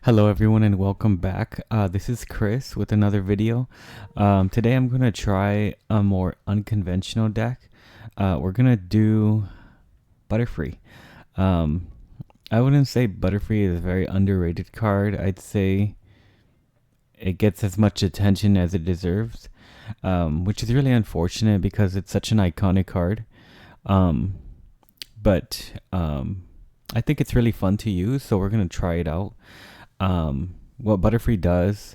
Hello everyone and welcome back. This is Chris with another video. Today I'm going to try a more unconventional deck. We're going to do Butterfree. Um, I wouldn't say Butterfree is a very underrated card. I'd say it gets as much attention as it deserves, which is really unfortunate because it's such an iconic card. Um, but I think it's really fun to use, so we're going to try it out. What Butterfree does,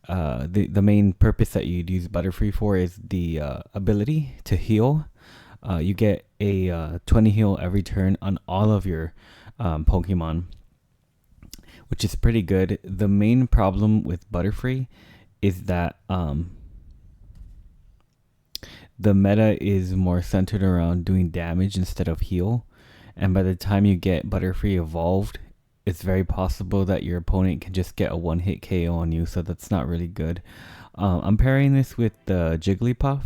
the main purpose that you'd use Butterfree for is the ability to heal. You get a 20 heal every turn on all of your Pokemon, which is pretty good. The main problem with Butterfree is that the meta is more centered around doing damage instead of heal. And by the time you get Butterfree evolved, it's very possible that your opponent can just get a one-hit KO on you, so that's not really good. I'm pairing this with the Jigglypuff,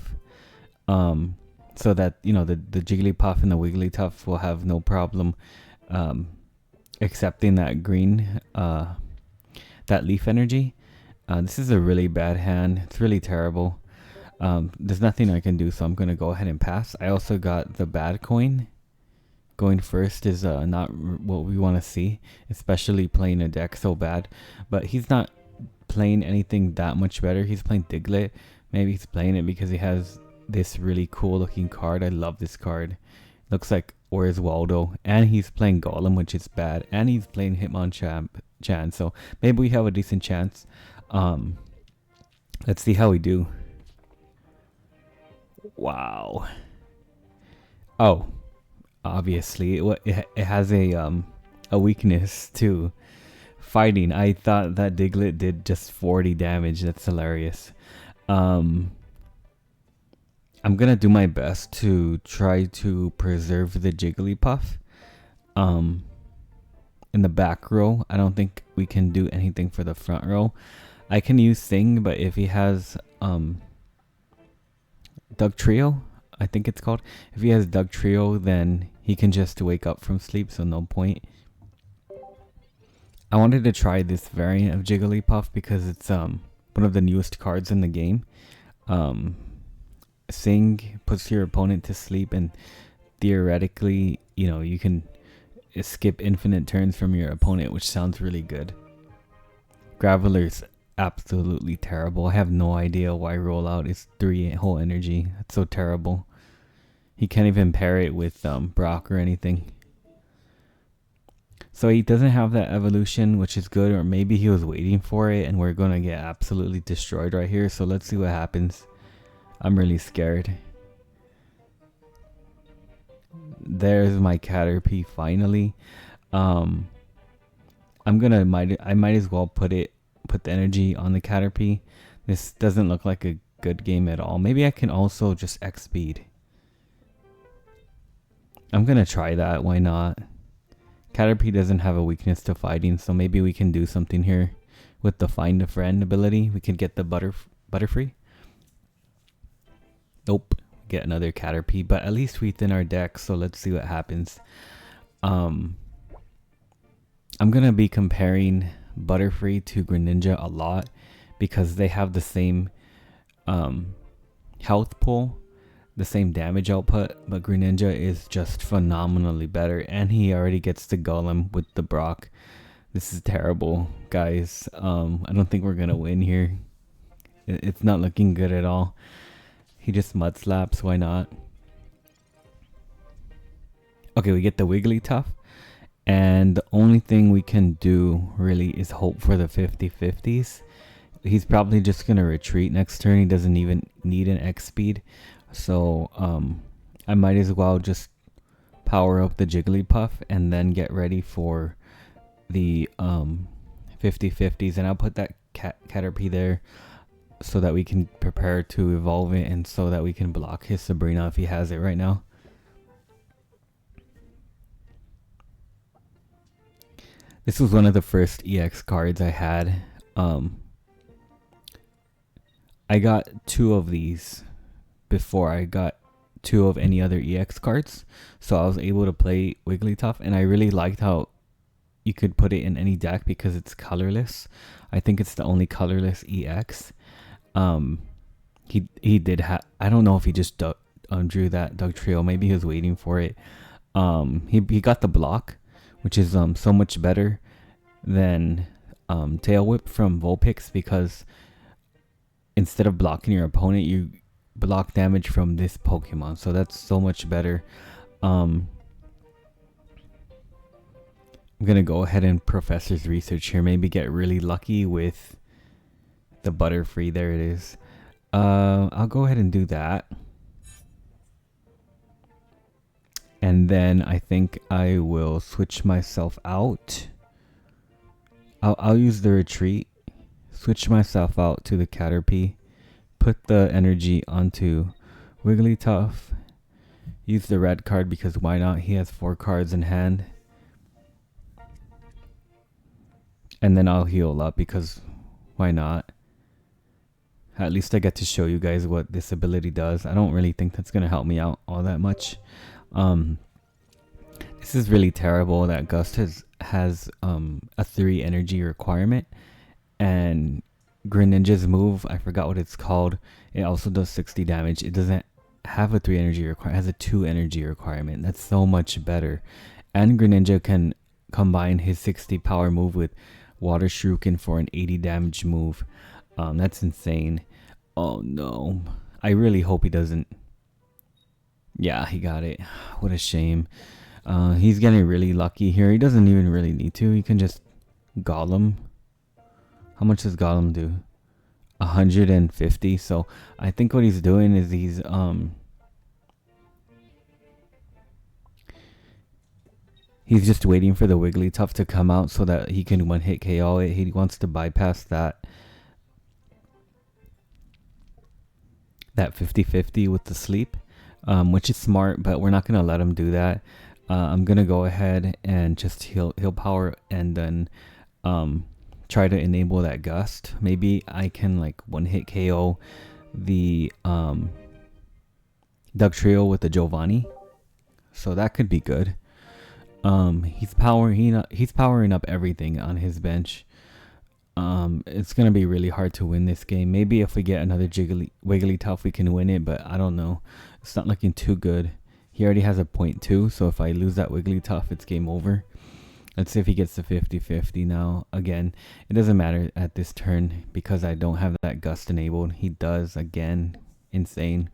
so that the Jigglypuff and the Wigglytuff will have no problem accepting that green, that leaf energy. This is a really bad hand. It's really terrible. There's nothing I can do, so I'm gonna go ahead and pass. I also got the bad coin. Going first is not what we want to see, especially playing a deck so bad. But he's not playing anything that much better. He's playing Diglett. Maybe he's playing it because he has this really cool looking card. I love this card. Looks like Where's Waldo. And he's playing Golem, which is bad. And he's playing Hitmonchan. So maybe we have a decent chance. Let's see how we do. Wow. Oh. Obviously, it has a weakness to fighting. I thought that Diglett did just 40 damage. That's hilarious. I'm gonna do my best to try to preserve the Jigglypuff. In the back row, I don't think we can do anything for the front row. I can use Sing, but if he has Doug Trio, I think it's called. If he has Doug Trio, then he can just wake up from sleep, so no point. I wanted to try this variant of Jigglypuff because it's one of the newest cards in the game. Sing puts your opponent to sleep, and theoretically, you can skip infinite turns from your opponent, which sounds really good. Graveler's absolutely terrible. I have no idea why rollout is 3 whole energy. That's so terrible. He can't even pair it with Brock or anything. So he doesn't have that evolution, which is good, or maybe he was waiting for it and we're going to get absolutely destroyed right here. So let's see what happens. I'm really scared. There's my Caterpie finally. I might as well put the energy on the Caterpie. This doesn't look like a good game at all. Maybe I can also just X speed. I'm gonna try that, why not? Caterpie doesn't have a weakness to fighting, so maybe we can do something here with the Find a Friend ability. We could get the Butterfree. Nope, get another Caterpie, but at least we thin our deck, so let's see what happens. I'm gonna be comparing Butterfree to Greninja a lot because they have the same health pool, the same damage output, but Greninja is just phenomenally better, and he already gets the Golem with the Brock. This is terrible, guys. I don't think we're gonna win here. It's not looking good at all. He just mud slaps, why not? Okay, we get the Wigglytuff, and the only thing we can do really is hope for the 50-50s. He's probably just gonna retreat next turn. He doesn't even need an X speed. So I might as well just power up the Jigglypuff and then get ready for the 50-50s, and I'll put that Caterpie there so that we can prepare to evolve it and so that we can block his Sabrina if he has it right now. This was one of the first EX cards I had. I got 2 of these before I got 2 of any other EX cards, so I was able to play Wigglytuff, and I really liked how you could put it in any deck because it's colorless. I think it's the only colorless EX. Um, he did have. I don't know if he just drew that Dugtrio. Maybe he was waiting for it. He got the block, which is so much better than Tail Whip from Vulpix, because instead of blocking your opponent, you block damage from this Pokemon. So that's so much better. I'm gonna go ahead and Professor's Research here. Maybe get really lucky with the Butterfree. There it is. I'll go ahead and do that. And then I think I will switch myself out. I'll use the retreat. Switch myself out to the Caterpie. Put the energy onto Wigglytuff. Use the red card because why not? He has 4 cards in hand. And then I'll heal up because why not? At least I get to show you guys what this ability does. I don't really think that's going to help me out all that much. This is really terrible that Gust has a 3 energy requirement, and Greninja's move, I forgot what it's called, it also does 60 damage. It doesn't have a 3 energy requirement, it has a 2 energy requirement. That's so much better. And Greninja can combine his 60 power move with Water Shuriken for an 80 damage move. That's insane. Oh no, I really hope he doesn't. Yeah, he got it. What a shame. He's getting really lucky here. He doesn't even really need to. He can just Golem. How much does Golem do? 150. So I think what he's doing is he's just waiting for the Wigglytuff to come out so that he can one-hit KO it. He wants to bypass that 50-50 with the sleep, which is smart, but we're not going to let him do that. I'm going to go ahead and just heal power and then try to enable that Gust. Maybe I can like one-hit KO the Dugtrio with the Giovanni. So that could be good. He's powering up everything on his bench. It's gonna be really hard to win this game. Maybe if we get another Wigglytuff, we can win it, but I don't know. It's not looking too good. He already has a 0.2, so if I lose that Wigglytuff, it's game over. Let's see if he gets the 50-50 now. Again, it doesn't matter at this turn because I don't have that Gust enabled. He does again. Insane.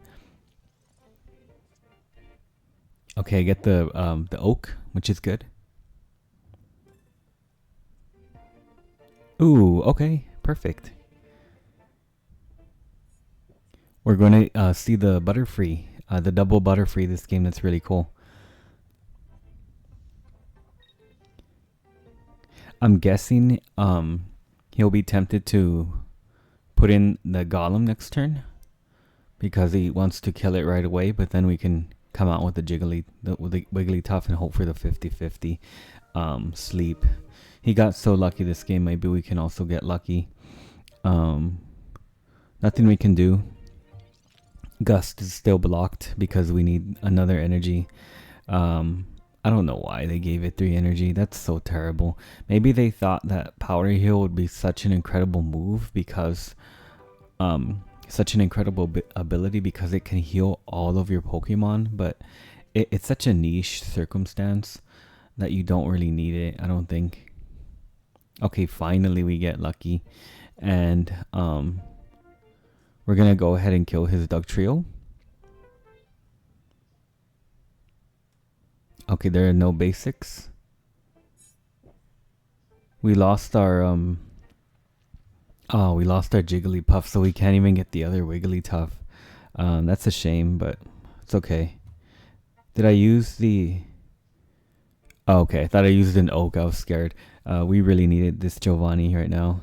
Okay, I get the Oak, which is good. Ooh, okay, perfect. We're going to see the Butterfree, the double Butterfree this game. That's really cool. I'm guessing he'll be tempted to put in the Golem next turn because he wants to kill it right away, but then we can come out with the Wigglytuff and hope for the 50-50 sleep. He got so lucky this game. Maybe we can also get lucky. Nothing we can do. Gust is still blocked because we need another energy. I don't know why they gave it 3 energy. That's so terrible. Maybe they thought that Power Heal would be such an incredible move because such an incredible ability because it can heal all of your Pokemon, but it's such a niche circumstance that you don't really need it, I don't think. Okay, finally we get lucky, and we're gonna go ahead and kill his Dugtrio. Okay, there are no basics. We lost our we lost our Jigglypuff, so we can't even get the other Wigglytuff. That's a shame, but it's okay. Did I use the... Oh, okay, I thought I used an Oak. I was scared. We really needed this Giovanni right now.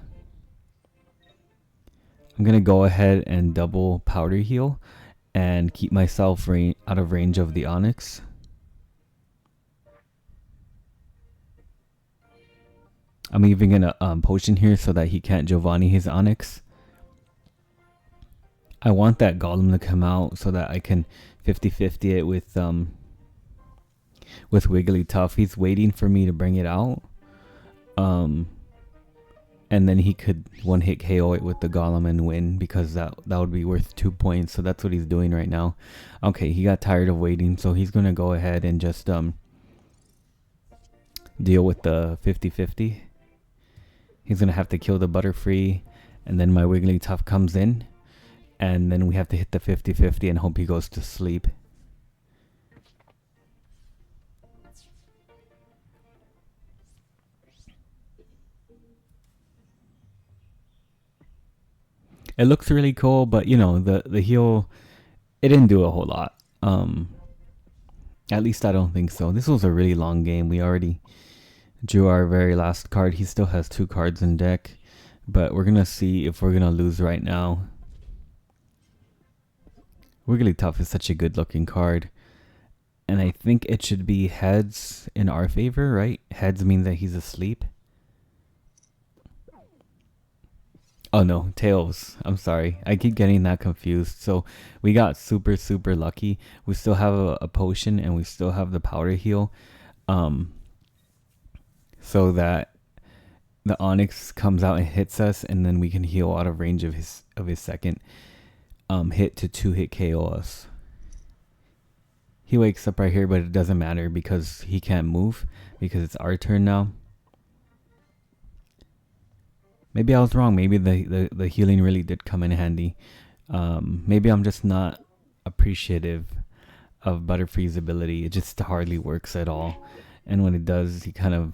I'm gonna go ahead and double Powder Heal and keep myself out of range of the Onix. I'm even gonna potion here so that he can't Giovanni his Onix. I want that Golem to come out so that I can 50-50 it with Wigglytuff. He's waiting for me to bring it out. Um, and then he could one hit KO it with the Golem and win, because that would be worth 2 points. So that's what he's doing right now. Okay, he got tired of waiting, so he's gonna go ahead and just deal with the 50-50. He's gonna have to kill the Butterfree, and then my Wigglytuff comes in, and then we have to hit the 50-50 and hope he goes to sleep. It looks really cool, but you know, the heal, it didn't do a whole lot. At least I don't think so. This was a really long game. We already drew our very last card. He still has 2 cards in deck, but we're gonna see if we're gonna lose right now. Wigglytuff is such a good looking card, and I think it should be heads in our favor, right? Heads means that he's asleep. Oh no, tails. I'm sorry. I keep getting that confused. So we got super, super lucky. We still have a potion, and we still have the powder heal. So that the Onyx comes out and hits us, and then we can heal out of range of his second hit to 2-hit KO us. He wakes up right here, but it doesn't matter because he can't move, because it's our turn now. Maybe I was wrong. Maybe the healing really did come in handy. Maybe I'm just not appreciative of Butterfree's ability. It just hardly works at all. And when it does, you kind of,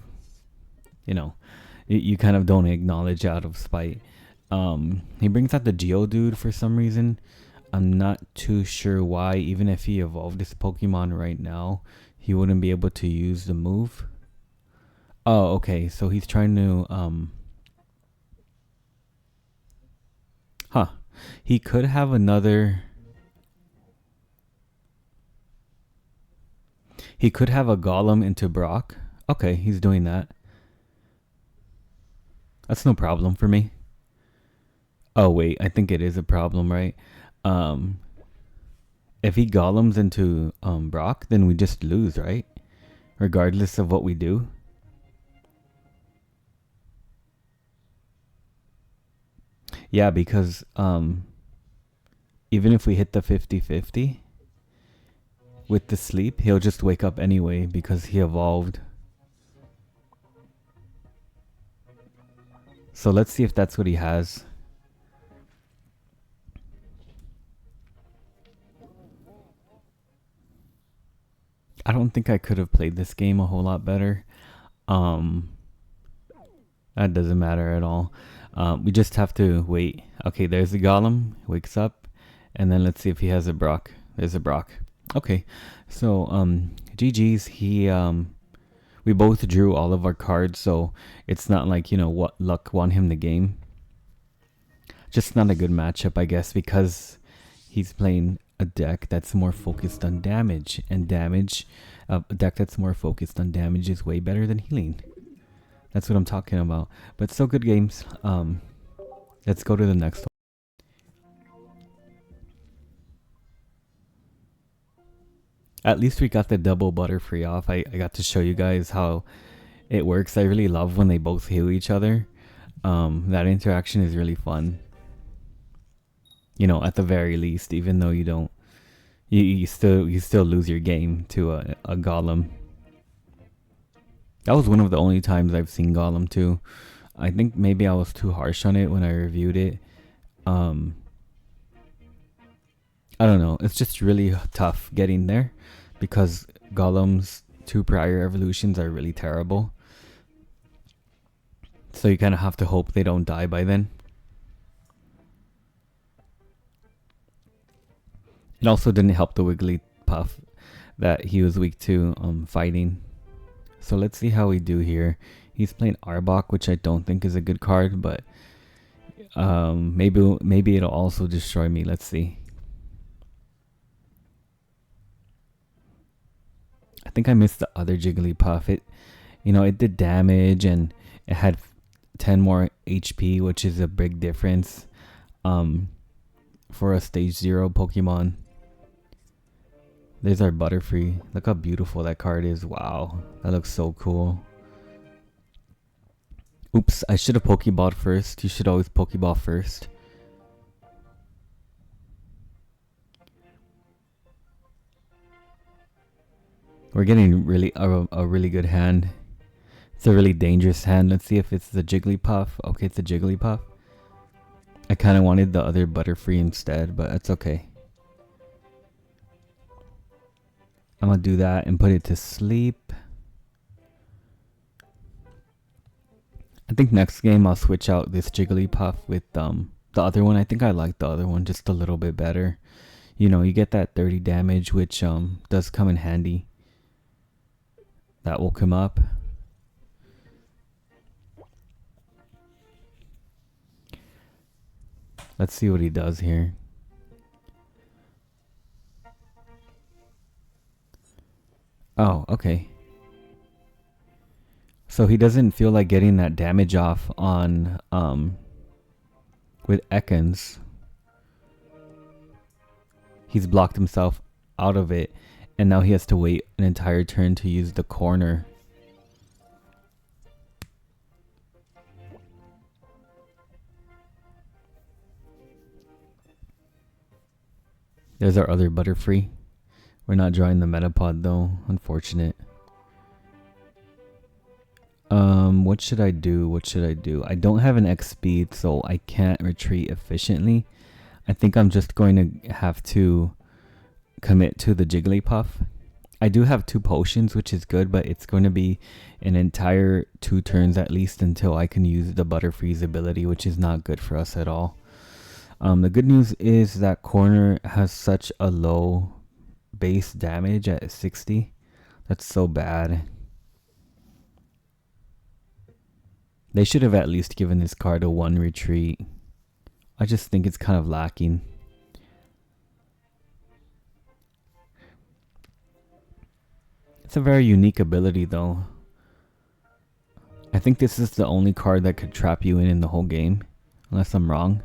you know, you kind of don't acknowledge out of spite. He brings out the Geodude for some reason. I'm not too sure why. Even if he evolved this Pokemon right now, he wouldn't be able to use the move. Oh, okay. So he's trying to he could have another. He could have a Golem into Brock. Okay, he's doing that. That's no problem for me. Oh wait, I think it is a problem, right? If he Golems into Brock, then we just lose, right? Regardless of what we do. Yeah, because even if we hit the 50-50 with the sleep, he'll just wake up anyway because he evolved. So let's see if that's what he has. I don't think I could have played this game a whole lot better. That doesn't matter at all. We just have to wait. Okay, there's the Golem. Wakes up. And then let's see if he has a Brock. There's a Brock. Okay. So, GG's. We both drew all of our cards, so it's not like, you know, what luck won him the game. Just not a good matchup, I guess, because he's playing a deck that's more focused on damage. And damage, a deck that's more focused on damage is way better than healing. That's what I'm talking about. But still good games. Let's go to the next one. At least we got the double Butterfree off. I got to show you guys how it works. I really love when they both heal each other. That interaction is really fun. You know, at the very least, even though you don't, you still lose your game to a Golem. That was one of the only times I've seen Golem too. I think maybe I was too harsh on it when I reviewed it. I don't know. It's just really tough getting there because Golem's 2 prior evolutions are really terrible. So you kind of have to hope they don't die by then. It also didn't help the Wigglypuff that he was weak to fighting. So let's see how we do here. He's playing Arbok, which I don't think is a good card, but maybe it'll also destroy me. Let's see. I think I missed the other Jigglypuff. It did damage and it had 10 more HP, which is a big difference for a stage 0 Pokemon. There's our Butterfree. Look how beautiful that card is. Wow, that looks so cool. Oops, I should have Pokeballed first. You should always Pokeball first. We're getting really a really good hand. It's a really dangerous hand. Let's see if it's the Jigglypuff. Okay, it's a Jigglypuff. I kind of wanted the other Butterfree instead, but it's okay. I'm gonna do that and put it to sleep. I think next game I'll switch out this Jigglypuff with the other one. I think I like the other one just a little bit better. You know, you get that 30 damage, which does come in handy. That will come up. Let's see what he does here. Oh, okay. So he doesn't feel like getting that damage off on with Ekans. He's blocked himself out of it, and now he has to wait an entire turn to use the corner. There's our other Butterfree. We're not drawing the Metapod though, unfortunate. What should I do? What should I do? I don't have an X speed, so I can't retreat efficiently. I think I'm just going to have to commit to the Jigglypuff. I do have 2 potions, which is good, but it's going to be an entire 2 turns at least until I can use the Butterfree's ability, which is not good for us at all. The good news is that corner has such a low base damage at 60. That's so bad. They should have at least given this card a 1 retreat. I just think it's kind of lacking. It's a very unique ability though. I think this is the only card that could trap you in the whole game, unless I'm wrong.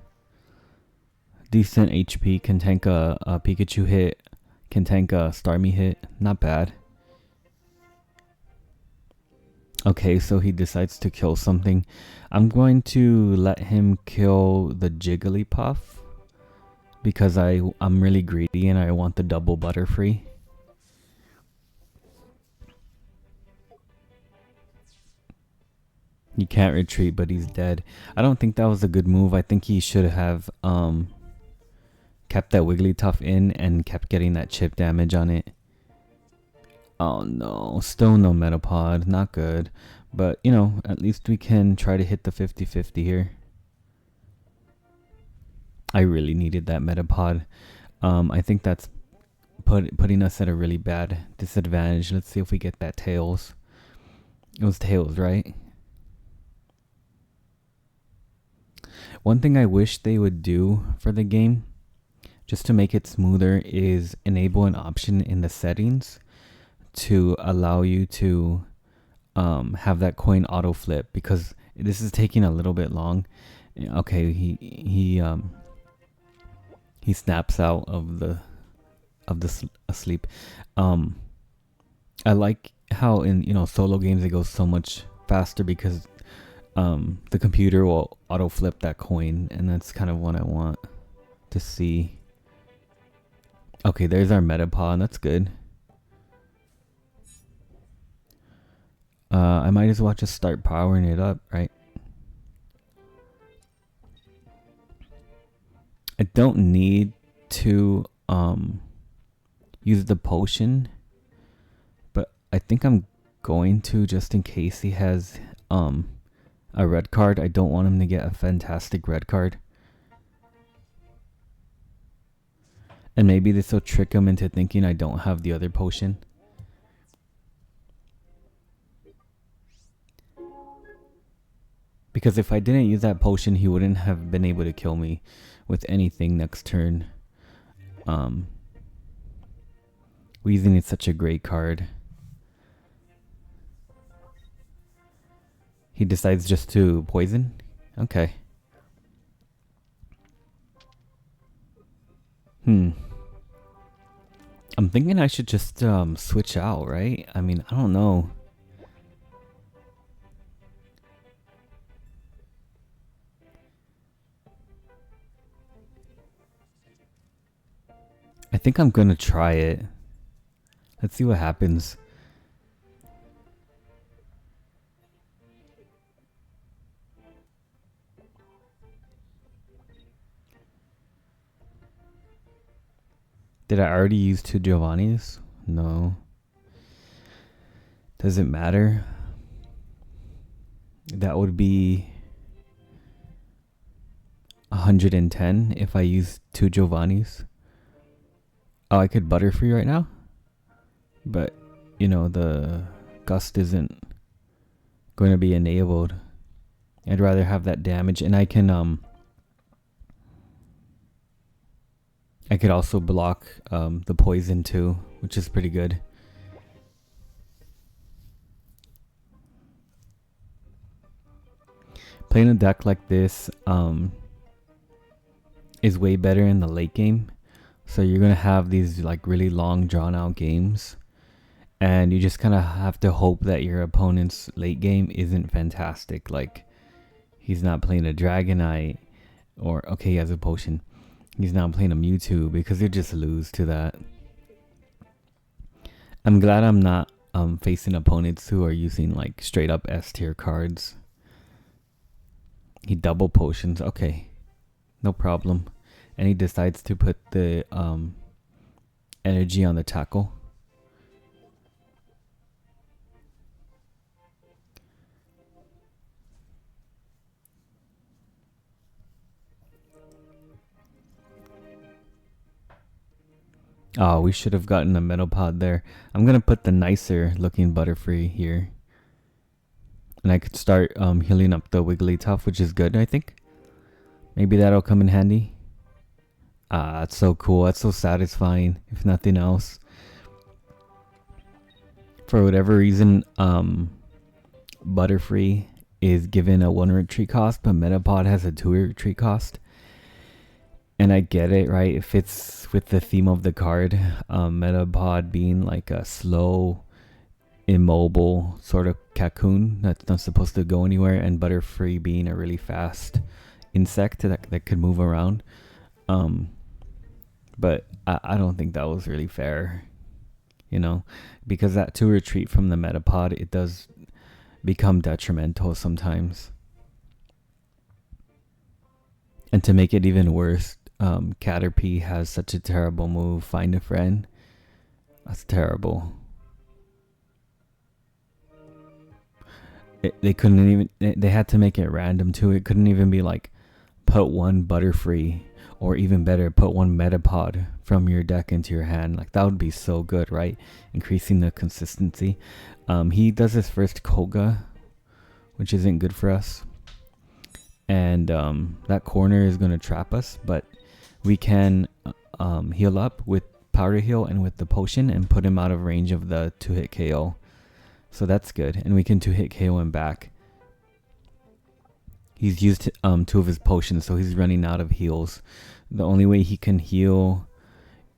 Decent HP, can tank a Pikachu hit, can tank a Starmie hit, not bad. Okay, so he decides to kill something. I'm going to let him kill the Jigglypuff because I'm really greedy and I want the double Butterfree. He can't retreat, but he's dead. I don't think that was a good move. I think he should have kept that Wigglytuff in and kept getting that chip damage on it. Oh no, still no Metapod, not good. But, you know, at least we can try to hit the 50-50 here. I really needed that Metapod. I think that's putting us at a really bad disadvantage. Let's see if we get that Tails. It was Tails, right? One thing I wish they would do for the game, just to make it smoother, is enable an option in the settings to allow you to have that coin auto flip, because this is taking a little bit long. Okay, he snaps out of the asleep. I like how in solo games it goes so much faster because the computer will auto flip that coin, and that's kind of what I want to see. Okay, there's our Metapod. That's good. I might as well just start powering it up, right? I don't need to use the potion, but I think I'm going to, just in case he has a red card. I don't want him to get a fantastic red card. And maybe this will trick him into thinking I don't have the other potion. Because if I didn't use that potion, he wouldn't have been able to kill me with anything next turn. Weezing is such a great card. He decides just to poison? Okay. I'm thinking I should just switch out, right? I mean, I don't know. think I'm gonna try it. Let's see what happens. Did I already use 2 Giovanni's? No. Does it matter? That would be 110 if I use 2 Giovanni's. Oh, I could Butterfree right now? But, you know, the Gust isn't going to be enabled. I'd rather have that damage, and I could also block the poison too, which is pretty good. Playing a deck like this is way better in the late game. So you're gonna have these like really long drawn out games, and you just kind of have to hope that your opponent's late game isn't fantastic. Like he's not playing a Dragonite, or okay, he has a potion. He's not playing a Mewtwo, because you just lose to that. I'm glad I'm not facing opponents who are using like straight up S tier cards. He double potions, okay, no problem. And he decides to put the energy on the tackle. Oh, we should have gotten a Metapod there. I'm going to put the nicer looking Butterfree here. And I could start healing up the Wigglytuff, which is good, I think. Maybe that'll come in handy. Ah, that's so cool. That's so satisfying, if nothing else. For whatever reason, Butterfree is given a 1 retreat cost, but Metapod has a 2 retreat cost. And I get it, right? It fits with the theme of the card. Metapod being like a slow, immobile sort of cocoon that's not supposed to go anywhere, and Butterfree being a really fast insect that could move around. But I don't think that was really fair, you know, because that 2 retreat from the Metapod, it does become detrimental sometimes. And to make it even worse, Caterpie has such a terrible move, Find a Friend. That's terrible. They couldn't even, they had to make it random too. It couldn't even be like, put 1 Butterfree, or even better, put 1 Metapod from your deck into your hand. Like that would be so good, right? Increasing the consistency. He does his first Koga, which isn't good for us. And that corner is going to trap us, but we can heal up with Powder Heal and with the potion and put him out of range of the 2-hit KO. So that's good. And we can 2-hit KO him back. He's used 2 of his potions, so he's running out of heals. The only way he can heal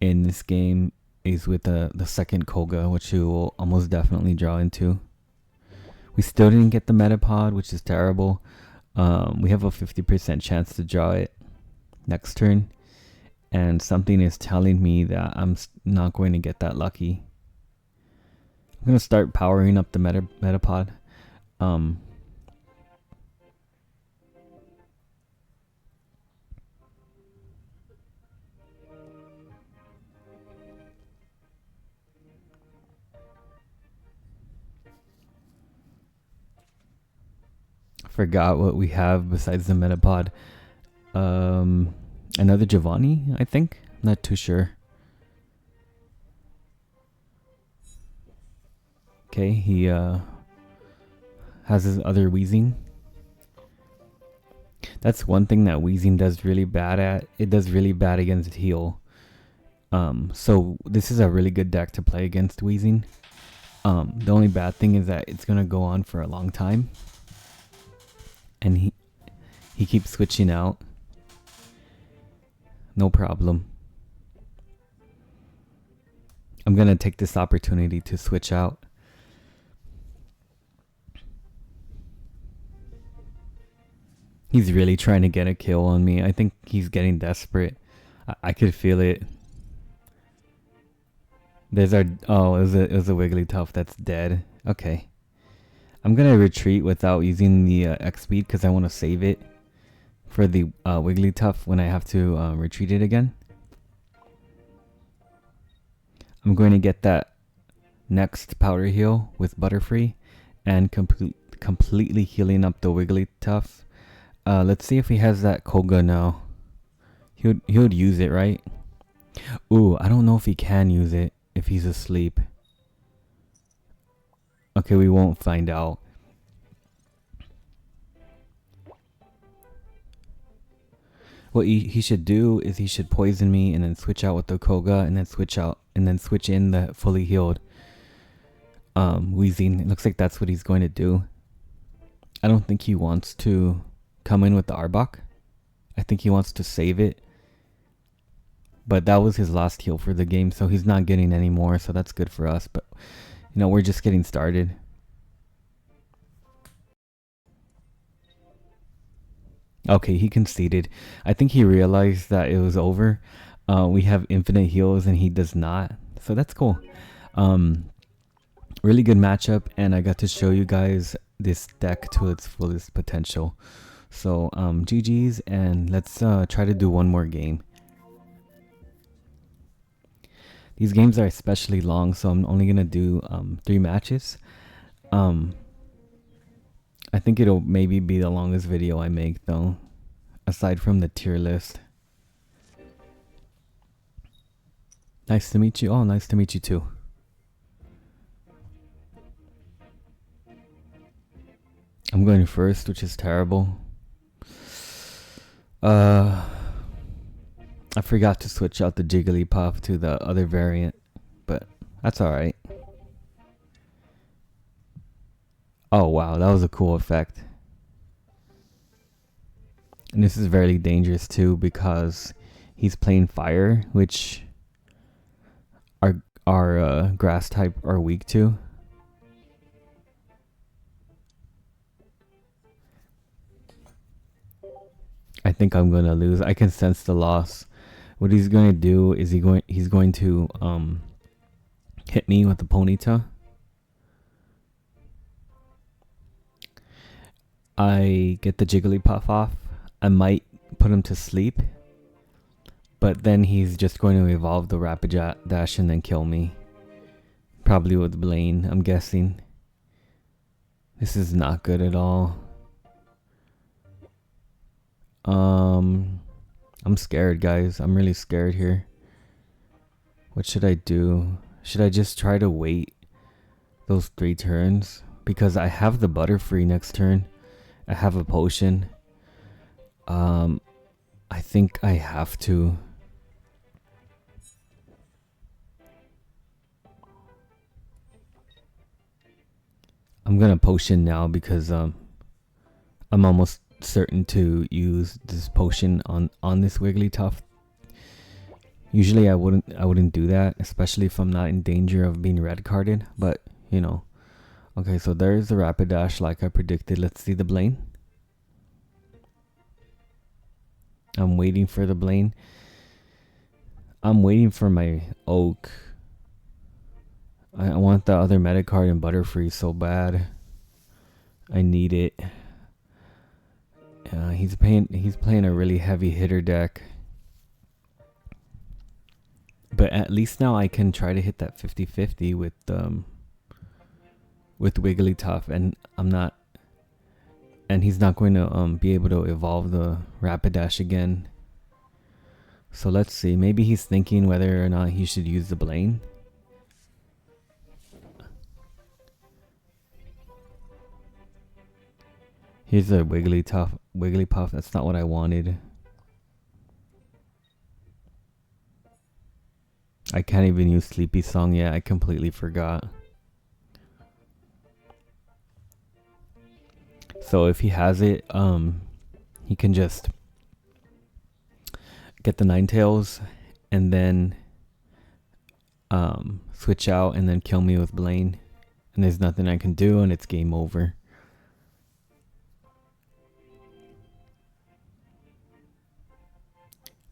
in this game is with the second Koga, which he will almost definitely draw into. We still didn't get the Metapod, which is terrible. We have a 50% chance to draw it next turn. And something is telling me that I'm not going to get that lucky. I'm going to start powering up the Metapod. Forgot what we have besides the Metapod. Another Giovanni, I think. Not too sure. Okay, he has his other Weezing. That's one thing that Weezing does really bad at. It does really bad against heal. So this is a really good deck to play against Weezing. The only bad thing is that it's gonna go on for a long time. And he keeps switching out. No problem. I'm gonna take this opportunity to switch out. He's really trying to get a kill on me. I think he's getting desperate. I could feel it. There's our, oh, it was a Wigglytuff that's dead. Okay. I'm gonna retreat without using the X speed because I want to save it for the Wigglytuff when I have to retreat it again. I'm going to get that next powder heal with Butterfree and completely healing up the Wigglytuff. Let's see if he has that Koga now. He would use it, right? Ooh, I don't know if he can use it if he's asleep. Okay, we won't find out. What he should do is he should poison me and then switch out with the Koga and then switch out and then switch in the fully healed Weezing. It looks like that's what he's going to do. I don't think he wants to come in with the Arbok. I think he wants to save it. But that was his last heal for the game, so he's not getting any more, so that's good for us. But, you know, we're just getting started. Okay, he conceded. I think he realized that it was over. We have infinite heals and he does not. So that's cool. Really good matchup, and I got to show you guys this deck to its fullest potential. So GG's, and let's try to do one more game. These games are especially long, so I'm only gonna do 3 matches. I think it'll maybe be the longest video I make though, aside from the tier list. Nice to meet you. Oh, nice to meet you too. I'm going first, which is terrible. I forgot to switch out the Jigglypuff to the other variant, but that's alright. Oh wow, that was a cool effect. And this is very dangerous too because he's playing fire, which our grass type are weak to. I think I'm gonna lose. I can sense the loss. What he's gonna do is he's going to hit me with the Ponyta. I get the Jigglypuff off. I might put him to sleep, but then he's just going to evolve the Rapidash and then kill me. Probably with Blaine, I'm guessing. This is not good at all. I'm scared, guys. I'm really scared here. What should I do? Should I just try to wait those 3 turns? Because I have the Butterfree next turn. I have a potion. I think I have to. I'm gonna potion now because I'm almost certain to use this potion on this Wigglytuff. Usually I wouldn't do that, especially if I'm not in danger of being red carded, but you know. Okay, so there's the Rapidash like I predicted. Let's see the Blaine. I'm waiting for the Blaine. I'm waiting for my Oak. I want the other meta card in Butterfree so bad. I need it. He's playing a really heavy hitter deck. But at least now I can try to hit that 50-50 with Wigglytuff, and he's not going to be able to evolve the Rapidash again. So let's see. Maybe he's thinking whether or not he should use the Blaine. Here's a Wigglypuff. That's not what I wanted. I can't even use Sleepy Song yet. I completely forgot. So if he has it, he can just get the Ninetales and then switch out and then kill me with Blaine. And there's nothing I can do, and it's game over.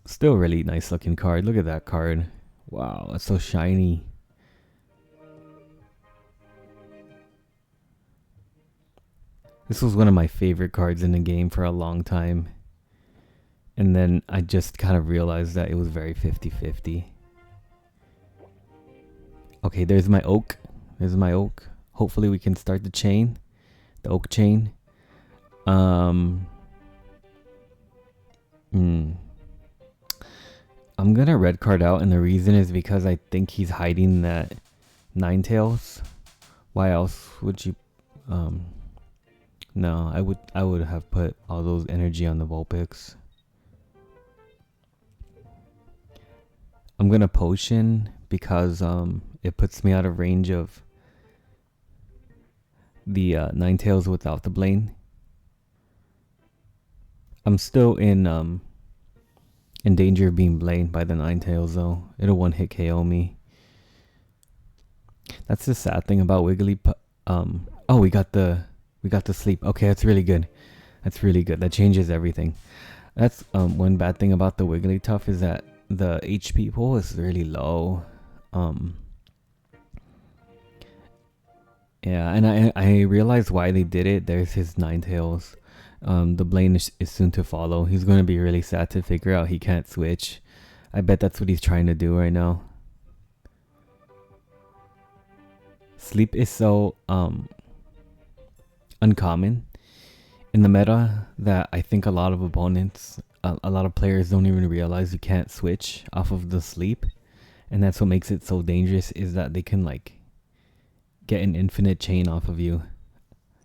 Still really nice looking card. Look at that card. Wow, that's so shiny. This was one of my favorite cards in the game for a long time. And then I just kind of realized that it was very 50-50. Okay, there's my oak. There's my oak. Hopefully we can start the chain. The oak chain. I'm gonna red card out, and the reason is because I think he's hiding that Ninetales. Why else would you no, I would have put all those energy on the Vulpix. I'm gonna potion because it puts me out of range of the Ninetales without the Blaine. I'm still in danger of being blamed by the Ninetales though. It'll one hit KO me. That's the sad thing about Wigglypuff. Oh, we got the sleep. Okay, that's really good. That's really good. That changes everything. That's one bad thing about the Wigglytuff is that the HP pool is really low. Yeah, and I realized why they did it. There's his Ninetales. The Blaine is soon to follow. He's going to be really sad to figure out he can't switch. I bet that's what he's trying to do right now. Sleep is so uncommon in the meta that I think a lot of opponents, a lot of players don't even realize you can't switch off of the sleep. And that's what makes it so dangerous, is that they can like get an infinite chain off of you.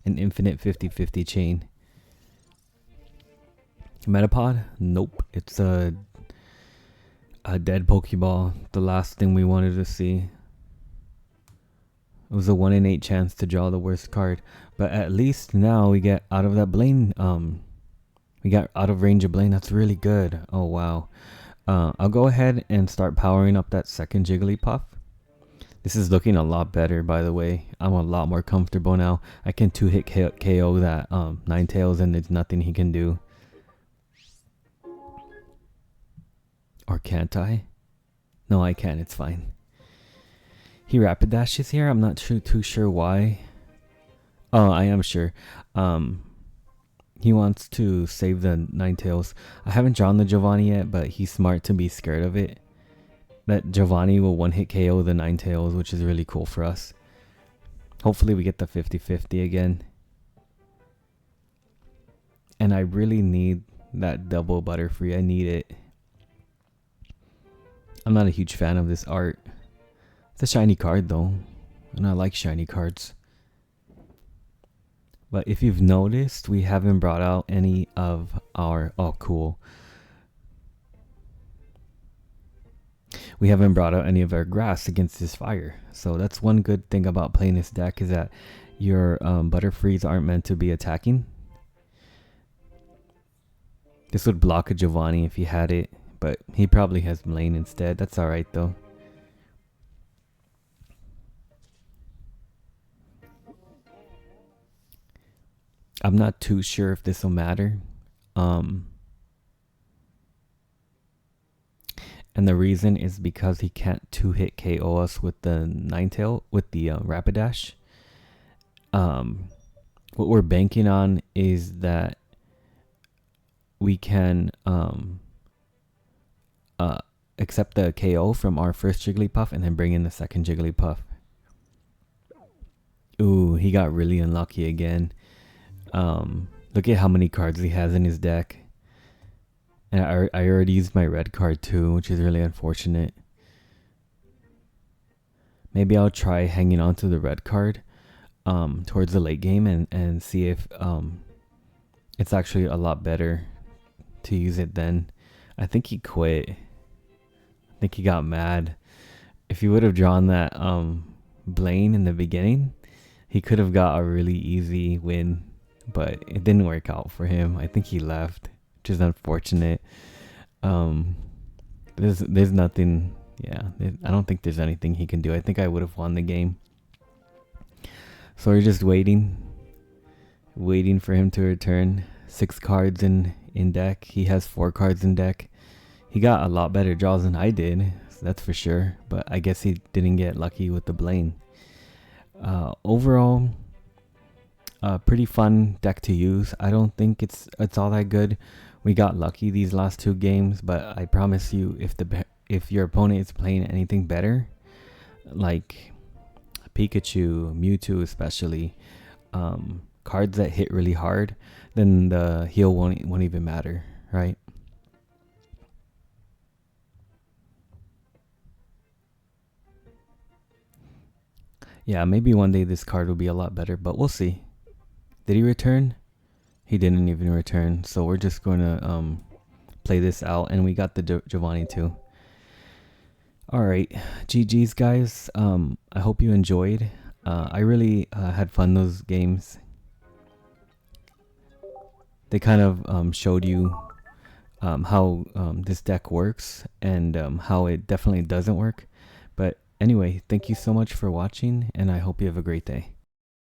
An infinite 50-50 chain. Metapod? Nope. It's a dead Pokeball. The last thing we wanted to see. It was a 1 in 8 chance to draw the worst card. But at least now we get out of that Blaine. We got out of range of Blaine. That's really good. Oh, wow. I'll go ahead and start powering up that second Jigglypuff. This is looking a lot better, by the way. I'm a lot more comfortable now. I can 2-hit KO that Ninetales, and there's nothing he can do. Or can't I? No, I can. It's fine. He rapid dashes here. I'm not too sure why. Oh, I am sure. He wants to save the Ninetales. I haven't drawn the Giovanni yet, but he's smart to be scared of it. That Giovanni will 1-hit KO the Ninetales, which is really cool for us. Hopefully we get the 50-50 again. And I really need that double Butterfree. I need it. I'm not a huge fan of this art. It's a shiny card though, and I like shiny cards. But if you've noticed, we haven't brought out any of our... Oh, cool. We haven't brought out any of our grass against this fire. So that's one good thing about playing this deck, is that your Butterfrees aren't meant to be attacking. This would block a Giovanni if he had it, but he probably has Blaine instead. That's alright though. I'm not too sure if this will matter. And the reason is because he can't 2-hit KO us with the Ninetale, with the Rapidash. What we're banking on is that we can accept the KO from our first Jigglypuff and then bring in the second Jigglypuff. Ooh, he got really unlucky again. Look at how many cards he has in his deck. And I already used my red card too, which is really unfortunate. Maybe I'll try hanging on to the red card towards the late game and see if it's actually a lot better to use it then. I think he quit. I think he got mad. If he would have drawn that Blaine in the beginning, he could have got a really easy win. But it didn't work out for him. I think he left, which is unfortunate. There's nothing. Yeah, I don't think there's anything he can do. I think I would have won the game. So we're just waiting for him to return. 6 cards in deck. He has 4 cards in deck. He got a lot better draws than I did, so that's for sure. But I guess he didn't get lucky with the Blaine. Overall, a pretty fun deck to use. I don't think it's all that good. We got lucky these last two games, but I promise you, if your opponent is playing anything better, like Pikachu, Mewtwo especially, cards that hit really hard, then the heal won't even matter, right? Yeah, maybe one day this card will be a lot better, but we'll see. Did he return? He didn't even return, so we're just going to play this out, and we got the Giovanni too. All right, GG's guys. I hope you enjoyed. I really had fun those games. They kind of showed you how this deck works and how it definitely doesn't work. But anyway, thank you so much for watching, and I hope you have a great day.